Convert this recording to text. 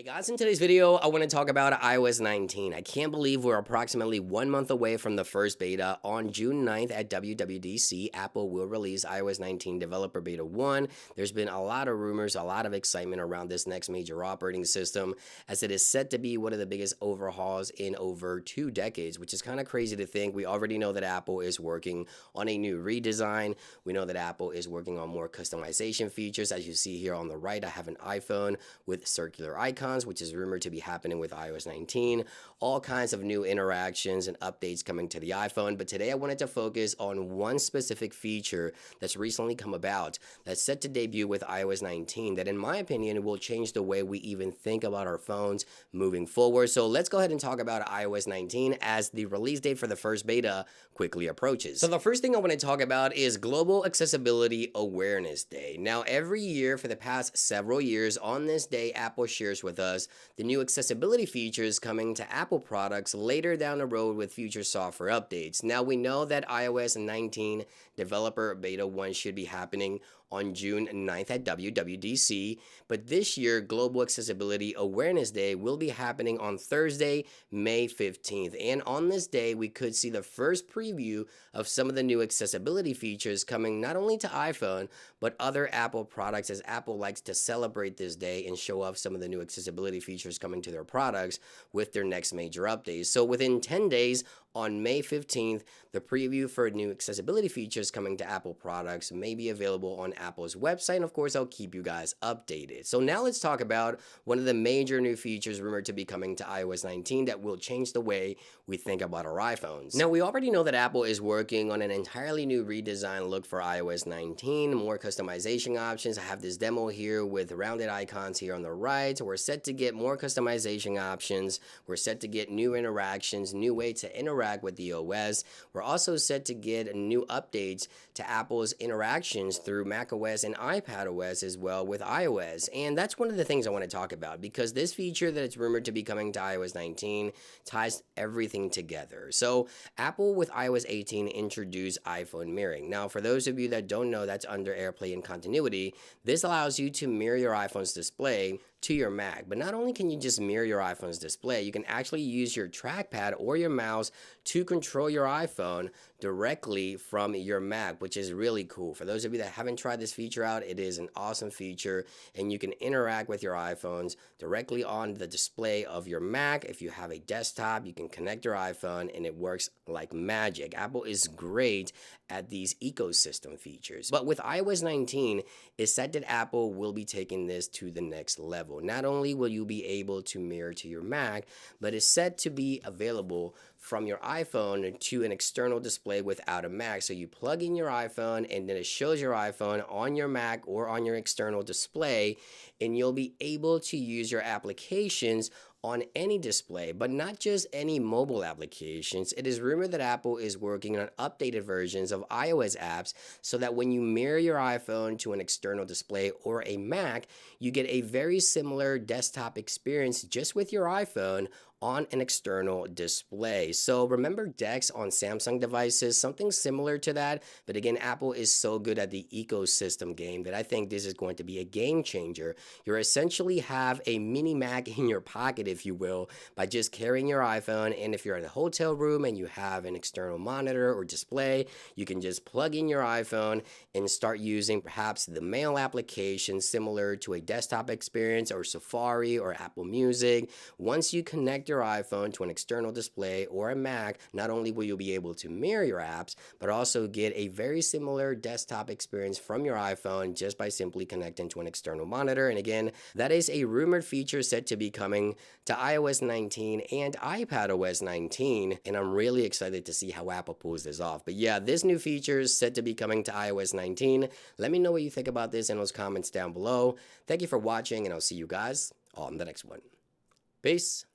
Hey guys, in today's video, I want to talk about iOS 19. I can't believe we're approximately 1 month away from the first beta. On June 9th at WWDC, Apple will release iOS 19 Developer Beta 1. There's been a lot of rumors, a lot of excitement around this next major operating system, as it is set to be one of the biggest overhauls in over 2 decades, which is kind of crazy to think. We already know that Apple is working on a new redesign. We know that Apple is working on more customization features. As you see here on the right, I have an iPhone with circular icons, which is rumored to be happening with iOS 19. All kinds of new interactions and updates coming to the iPhone. But today I wanted to focus on one specific feature that's recently come about that's set to debut with iOS 19 that, in my opinion, will change the way we even think about our phones moving forward. So let's go ahead and talk about iOS 19 as the release date for the first beta quickly approaches. So the first thing I want to talk about is Global Accessibility Awareness Day. Now, every year for the past several years on this day, Apple shares with us the new accessibility features coming to Apple products later down the road with future software updates. Now, we know that iOS 19 Developer Beta 1 should be happening on June 9th at WWDC, but this year Global Accessibility Awareness Day will be happening on Thursday, May 15th. And on this day, we could see the first preview of some of the new accessibility features coming not only to iPhone, but other Apple products, as Apple likes to celebrate this day and show off some of the new accessibility features coming to their products with their next major updates. So within 10 days, on May 15th, the preview for new accessibility features coming to Apple products may be available on Apple's website, and of course, I'll keep you guys updated. So now let's talk about one of the major new features rumored to be coming to iOS 19 that will change the way we think about our iPhones. Now, we already know that Apple is working on an entirely new redesigned look for iOS 19, more customization options. I have this demo here with rounded icons here on the right. We're set to get more customization options. We're set to get new interactions, new way to interact with the OS. We're also set to get new updates to Apple's interactions through macOS and iPadOS as well with iOS. And that's one of the things I want to talk about, because this feature that it's rumored to be coming to iOS 19 ties everything together. So Apple with iOS 18 introduced iPhone mirroring. Now, for those of you that don't know, that's under AirPlay and continuity. This allows you to mirror your iPhone's display to your Mac. But not only can you just mirror your iPhone's display, you can actually use your trackpad or your mouse to control your iPhone directly from your Mac, which is really cool. For those of you that haven't tried this feature out, it is an awesome feature, and you can interact with your iPhones directly on the display of your Mac. If you have a desktop, you can connect your iPhone and it works like magic. Apple is great at these ecosystem features. But with iOS 19, it's said that Apple will be taking this to the next level. Not only will you be able to mirror to your Mac, but it's set to be available from your iPhone to an external display without a Mac. So you plug in your iPhone and then it shows your iPhone on your Mac or on your external display, and you'll be able to use your applications on any display, but not just any mobile applications. It is rumored that Apple is working on updated versions of iOS apps so that when you mirror your iPhone to an external display or a Mac, you get a very similar desktop experience just with your iPhone on an external display. So remember DeX on Samsung devices, something similar to that. But again, Apple is so good at the ecosystem game that I think this is going to be a game changer. You essentially have a mini Mac in your pocket, if you will, by just carrying your iPhone. And if you're in a hotel room and you have an external monitor or display, you can just plug in your iPhone and start using perhaps the Mail application similar to a desktop experience or Safari or Apple Music. Once you connect your iPhone to an external display or a Mac, not only will you be able to mirror your apps, but also get a very similar desktop experience from your iPhone just by simply connecting to an external monitor. And again, that is a rumored feature set to be coming to iOS 19 and iPadOS 19, and I'm really excited to see how Apple pulls this off. But yeah, this new feature is set to be coming to iOS 19. Let me know what you think about this in those comments down below. Thank you for watching, and I'll see you guys on the next one. Peace.